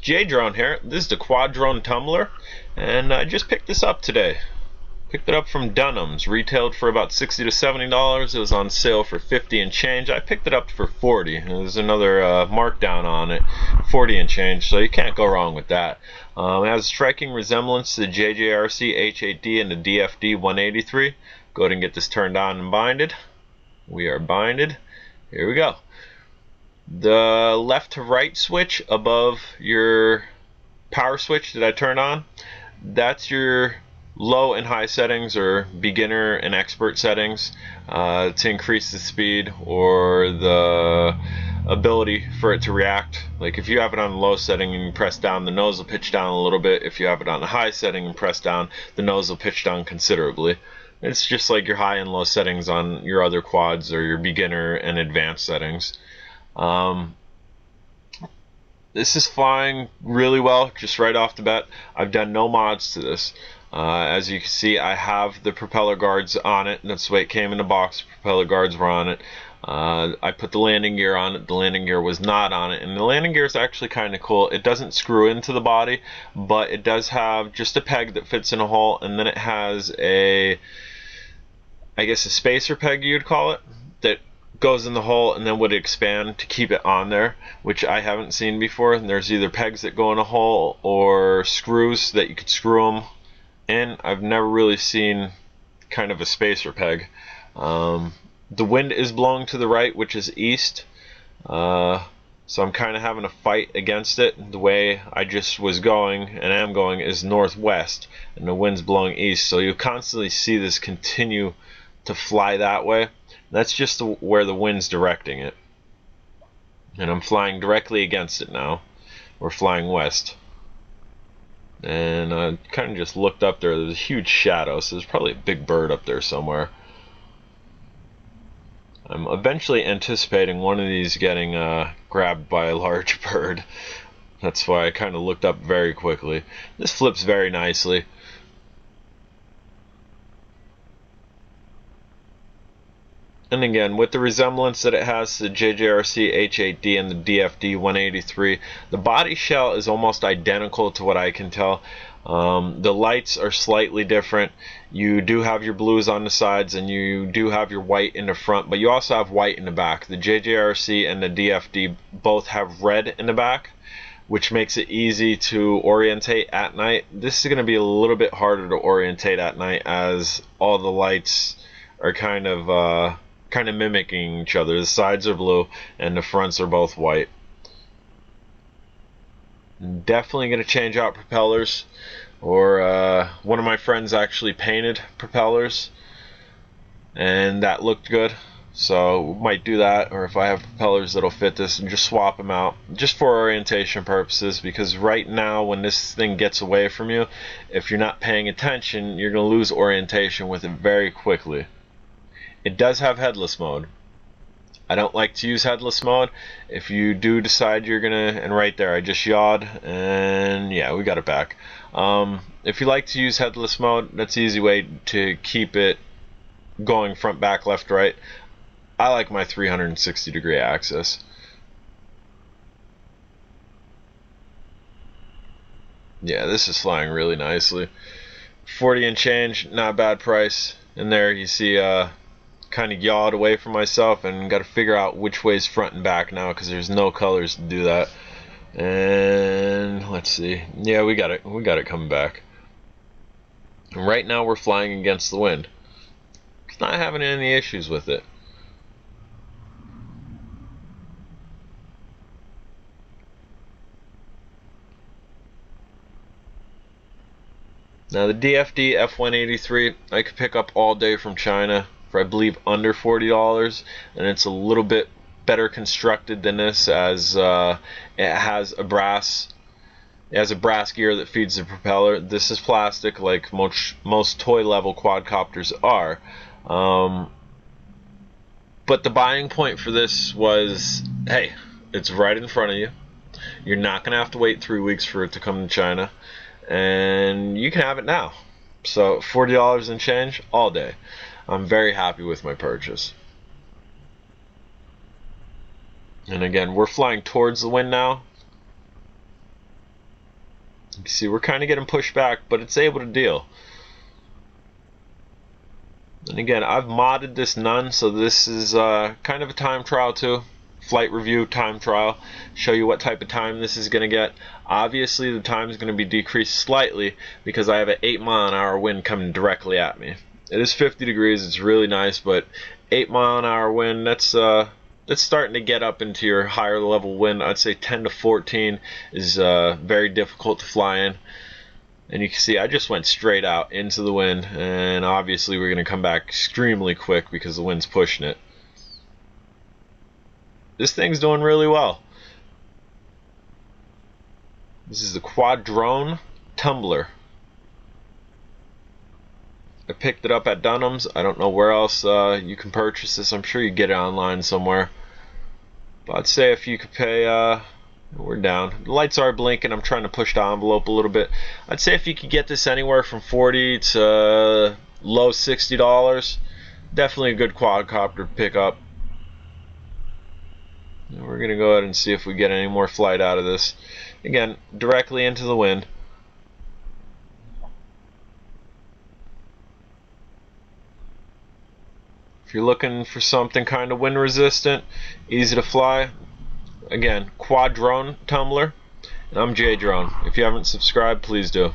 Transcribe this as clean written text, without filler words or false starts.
J-Drone here. This is the Quadrone Tumbler, and I just picked this up today. Picked it up from Dunham's, retailed for about $60 to $70. It was on sale for 50 and change. I picked it up for 40. There's another markdown on it, 40 and change, so you can't go wrong with that. It has a striking resemblance to the JJRC H8D and the DFD 183. Go ahead and get this turned on and binded. We are binded. Here we go. The left to right switch above your power switch that I turned on, that's your low and high settings, or beginner and expert settings, to increase the speed or the ability for it to react. Like if you have it on the low setting and you press down, the nose will pitch down a little bit. If you have it on the high setting and press down, the nose will pitch down considerably. It's just like your high and low settings on your other quads or your beginner and advanced settings. This is flying really well just right off the bat. I've done no mods to this. As you can see, I have the propeller guards on it. That's the way it came in the box. The propeller guards were on it. I put the landing gear on it. The landing gear was not on it, and the landing gear is actually kind of cool. It doesn't screw into the body, but it does have just a peg that fits in a hole, and then it has a, I guess a spacer peg you'd call it, that goes in the hole and then would expand to keep it on there, which I haven't seen before. And there's either pegs that go in a hole or screws that you could screw them in. I've never really seen kind of a spacer peg. The wind is blowing to the right, which is east, so I'm kind of having a fight against it. The way I just was going and am going is northwest, and the wind's blowing east, so you'll constantly see this continue to fly that way. That's just where the wind's directing it, and I'm flying directly against it now. We're flying west, and I kind of just looked up there. There's a huge shadow, so there's probably a big bird up there somewhere. I'm eventually anticipating one of these getting grabbed by a large bird. That's why I kind of looked up very quickly. This flips very nicely. And again, with the resemblance that it has to the JJRC H8D and the DFD 183, the body shell is almost identical to what I can tell. The lights are slightly different. You do have your blues on the sides, and you do have your white in the front, but you also have white in the back. The JJRC and the DFD both have red in the back, which makes it easy to orientate at night. This is going to be a little bit harder to orientate at night, as all the lights are kind of mimicking each other. The sides are blue and the fronts are both white. Definitely going to change out propellers, or one of my friends actually painted propellers and that looked good, so we might do that. Or if I have propellers that'll fit this, and just swap them out just for orientation purposes, because right now when this thing gets away from you, if you're not paying attention, you're going to lose orientation with it very quickly. It does have headless mode. I don't like to use headless mode. If you do decide you're gonna, and right there I just yawed, and yeah, we got it back. If you like to use headless mode, that's an easy way to keep it going front, back, left, right. I like my 360-degree axis. Yeah, this is flying really nicely. 40 and change, not a bad price. And there you see kind of yawed away from myself, and got to figure out which way's front and back now, because there's no colors to do that. And let's see, yeah, we got it coming back. And right now we're flying against the wind. It's not having any issues with it. Now the DFD F183 I could pick up all day from China for I believe under $40, and it's a little bit better constructed than this, as it has a brass gear that feeds the propeller. This is plastic, like most toy level quadcopters are. But the buying point for this was, hey, it's right in front of you. You're not gonna have to wait 3 weeks for it to come to China, and you can have it now. So $40 and change all day. I'm very happy with my purchase. And again, we're flying towards the wind now. You can see we're kind of getting pushed back, but it's able to deal. And again, I've modded this none, so this is kind of a time trial too. Flight review time trial. Show you what type of time this is going to get. Obviously the time is going to be decreased slightly because I have an 8-mile-an-hour wind coming directly at me. It is 50 degrees, it's really nice, but 8-mile-an-hour wind, that's starting to get up into your higher level wind. I'd say 10 to 14 is very difficult to fly in. And you can see I just went straight out into the wind, and obviously we're going to come back extremely quick because the wind's pushing it. This thing's doing really well. This is the Quadrone Tumbler. I picked it up at Dunham's. I don't know where else you can purchase this. I'm sure you get it online somewhere. But I'd say if you could pay, we're down. The lights are blinking. I'm trying to push the envelope a little bit. I'd say if you could get this anywhere from $40 to low $60, definitely a good quadcopter pickup. And we're going to go ahead and see if we get any more flight out of this. Again, directly into the wind. If you're looking for something kind of wind resistant, easy to fly, again, Quadrone Tumbler. And I'm J Drone. If you haven't subscribed, please do.